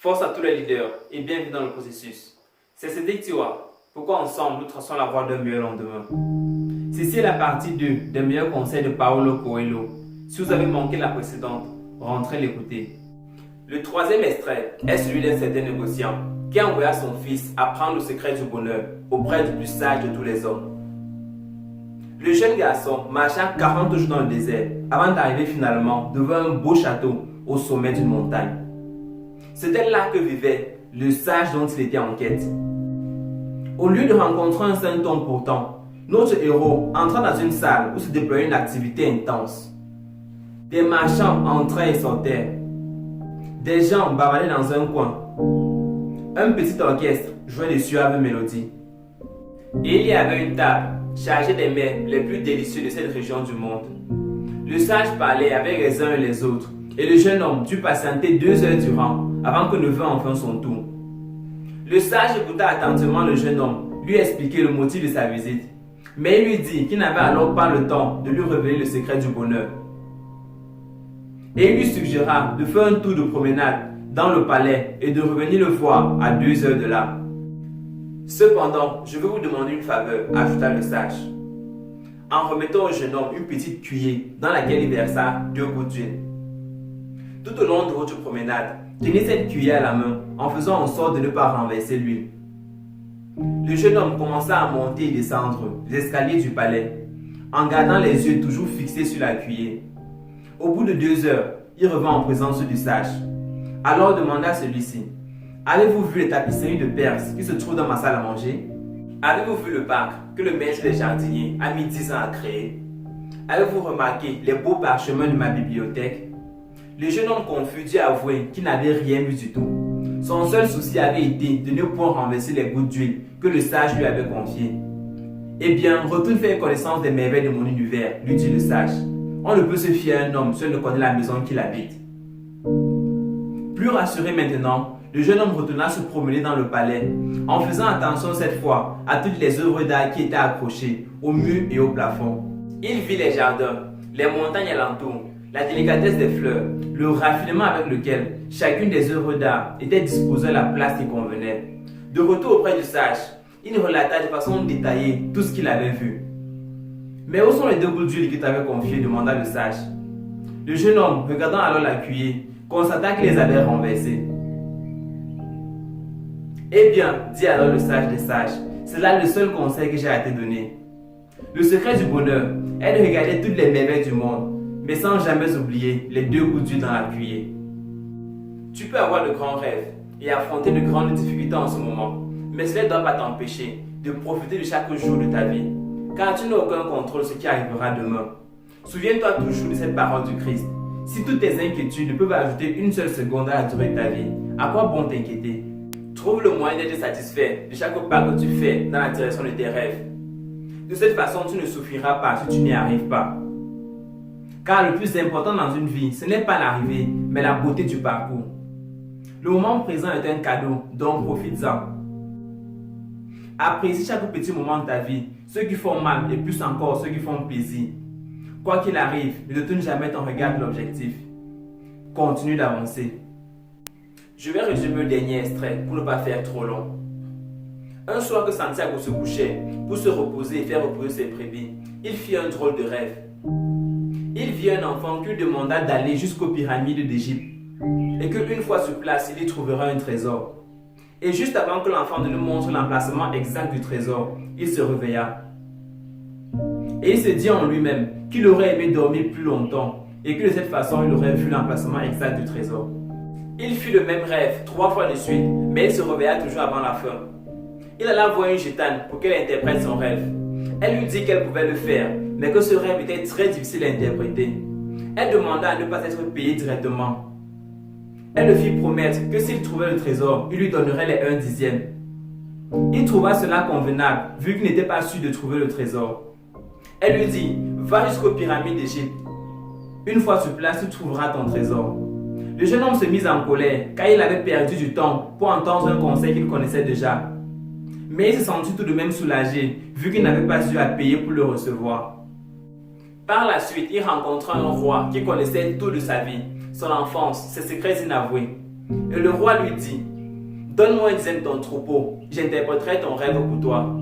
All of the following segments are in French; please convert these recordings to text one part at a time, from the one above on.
Force à tous les leaders et bienvenue dans le processus. C'est Cédric Tiwa. Pourquoi ensemble nous traçons la voie d'un meilleur lendemain. Ceci est la partie 2 des meilleurs conseils de Paulo Coelho. Si vous avez manqué la précédente, rentrez l'écouter. Le troisième extrait est celui d'un certain négociant qui envoya son fils apprendre le secret du bonheur auprès du plus sage de tous les hommes. Le jeune garçon marcha 40 jours dans le désert avant d'arriver finalement devant un beau château au sommet d'une montagne. C'était là que vivait le sage dont il était en quête. Au lieu de rencontrer un saint homme pourtant, notre héros entra dans une salle où se déployait une activité intense. Des marchands entraient et sortaient. Des gens bavardaient dans un coin. Un petit orchestre jouait de suaves mélodies. Et il y avait une table chargée des mets les plus délicieux de cette région du monde. Le sage parlait avec les uns et les autres, et le jeune homme dut patienter 2 heures durant avant que ne vint enfin son tour. Le sage écouta attentivement le jeune homme lui expliquer le motif de sa visite, mais il lui dit qu'il n'avait alors pas le temps de lui révéler le secret du bonheur. Et il lui suggéra de faire un tour de promenade dans le palais et de revenir le voir à 2 heures de là. Cependant, je veux vous demander une faveur, ajouta le sage, en remettant au jeune homme une petite cuillère dans laquelle il versa 2 gouttes d'huile. Tout au long de votre promenade, tenez cette cuillère à la main en faisant en sorte de ne pas renverser l'huile. Le jeune homme commença à monter et descendre les escaliers du palais, en gardant les yeux toujours fixés sur la cuillère. Au bout de 2 heures, il revint en présence du sage. Alors demanda celui-ci: avez-vous vu les tapisseries de Perse qui se trouvent dans ma salle à manger? Avez-vous vu le parc que le maître des jardiniers a mis 10 ans à créer? Avez-vous remarqué les beaux parchemins de ma bibliothèque? Le jeune homme confus dut avouer qu'il n'avait rien vu du tout. Son seul souci avait été de ne point renverser les gouttes d'huile que le sage lui avait confiées. Eh bien, retourne faire connaissance des merveilles de mon univers, lui dit le sage. On ne peut se fier à un homme si on ne connaît la maison qu'il habite. Plus rassuré maintenant, le jeune homme retourna se promener dans le palais, en faisant attention cette fois à toutes les œuvres d'art qui étaient accrochées au mur et au plafond. Il vit les jardins, les montagnes alentour, la délicatesse des fleurs, le raffinement avec lequel chacune des œuvres d'art était disposée à la place qui convenait. De retour auprès du sage, il relata de façon détaillée tout ce qu'il avait vu. Mais où sont les 2 gouttes d'huile qu'il t'avait confiées? Demanda le sage. Le jeune homme, regardant alors la cuillère, constata qu'il les avait renversées. Eh bien, dit alors le sage des sages, c'est là le seul conseil que j'ai à te donner. Le secret du bonheur est de regarder toutes les merveilles du monde, mais sans jamais oublier les 2 gouttes d'huile dans la cuillère. Tu peux avoir de grands rêves et affronter de grandes difficultés en ce moment, mais cela ne doit pas t'empêcher de profiter de chaque jour de ta vie, car tu n'as aucun contrôle sur ce qui arrivera demain. Souviens-toi toujours de cette parole du Christ. Si toutes tes inquiétudes ne peuvent ajouter une seule seconde à la durée de ta vie, à quoi bon t'inquiéter? Trouve le moyen d'être satisfait de chaque pas que tu fais dans la direction de tes rêves. De cette façon, tu ne souffriras pas si tu n'y arrives pas. Car le plus important dans une vie, ce n'est pas l'arrivée, mais la beauté du parcours. Le moment présent est un cadeau, donc profites-en. Apprécie chaque petit moment de ta vie, ceux qui font mal et plus encore ceux qui font plaisir. Quoi qu'il arrive, ne détourne jamais ton regard de l'objectif. Continue d'avancer. Je vais résumer le dernier extrait pour ne pas faire trop long. Un soir que Santiago se couchait pour se reposer et faire reposer ses brebis, il fit un drôle de rêve. Il vit un enfant qui lui demanda d'aller jusqu'aux pyramides d'Égypte et qu'une fois sur place, il y trouvera un trésor. Et juste avant que l'enfant ne lui montre l'emplacement exact du trésor, il se réveilla. Et il se dit en lui-même qu'il aurait aimé dormir plus longtemps et que de cette façon, il aurait vu l'emplacement exact du trésor. Il fit le même rêve 3 fois de suite, mais il se réveilla toujours avant la fin. Il alla voir une gitane pour qu'elle interprète son rêve. Elle lui dit qu'elle pouvait le faire, mais que ce rêve était très difficile à interpréter. Elle demanda à ne pas être payée directement. Elle le fit promettre que s'il trouvait le trésor, il lui donnerait les 1/10. Il trouva cela convenable, vu qu'il n'était pas sûr de trouver le trésor. Elle lui dit: va jusqu'aux pyramides d'Égypte. Une fois sur place, tu trouveras ton trésor. Le jeune homme se mit en colère, car il avait perdu du temps pour entendre un conseil qu'il connaissait déjà. Mais il se sentit tout de même soulagé, vu qu'il n'avait pas eu à payer pour le recevoir. Par la suite, il rencontra un roi qui connaissait tout de sa vie, son enfance, ses secrets inavoués. Et le roi lui dit, donne-moi 1/10 de ton troupeau, j'interpréterai ton rêve pour toi.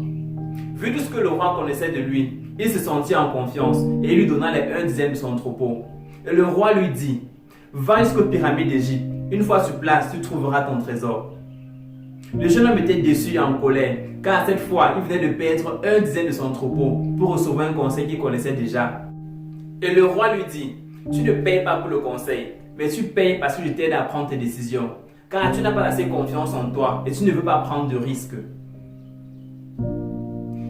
Vu tout ce que le roi connaissait de lui, il se sentit en confiance et il lui donna les 1/10 de son troupeau. Et le roi lui dit, va jusqu'aux pyramides d'Égypte, une fois sur place, tu trouveras ton trésor. Le jeune homme était déçu et en colère, car cette fois, il venait de perdre 1/10 de son troupeau pour recevoir un conseil qu'il connaissait déjà. Et le roi lui dit, tu ne payes pas pour le conseil, mais tu payes parce que je t'aide à prendre tes décisions, car tu n'as pas assez confiance en toi et tu ne veux pas prendre de risques.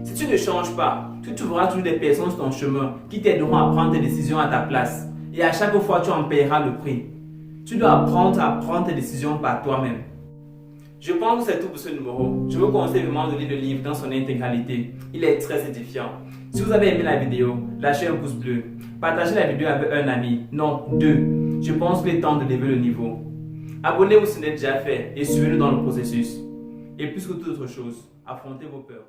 Si tu ne changes pas, tu trouveras toujours des personnes sur ton chemin qui t'aideront à prendre tes décisions à ta place, et à chaque fois tu en payeras le prix. Tu dois apprendre à prendre tes décisions par toi-même. Je pense que c'est tout pour ce numéro. Je vous conseille vraiment de lire le livre dans son intégralité. Il est très édifiant. Si vous avez aimé la vidéo, lâchez un pouce bleu. Partagez la vidéo avec un ami, non 2. Je pense qu'il est temps de lever le niveau. Abonnez-vous si ce n'est déjà fait et suivez-nous dans le processus. Et plus que toute autre chose, affrontez vos peurs.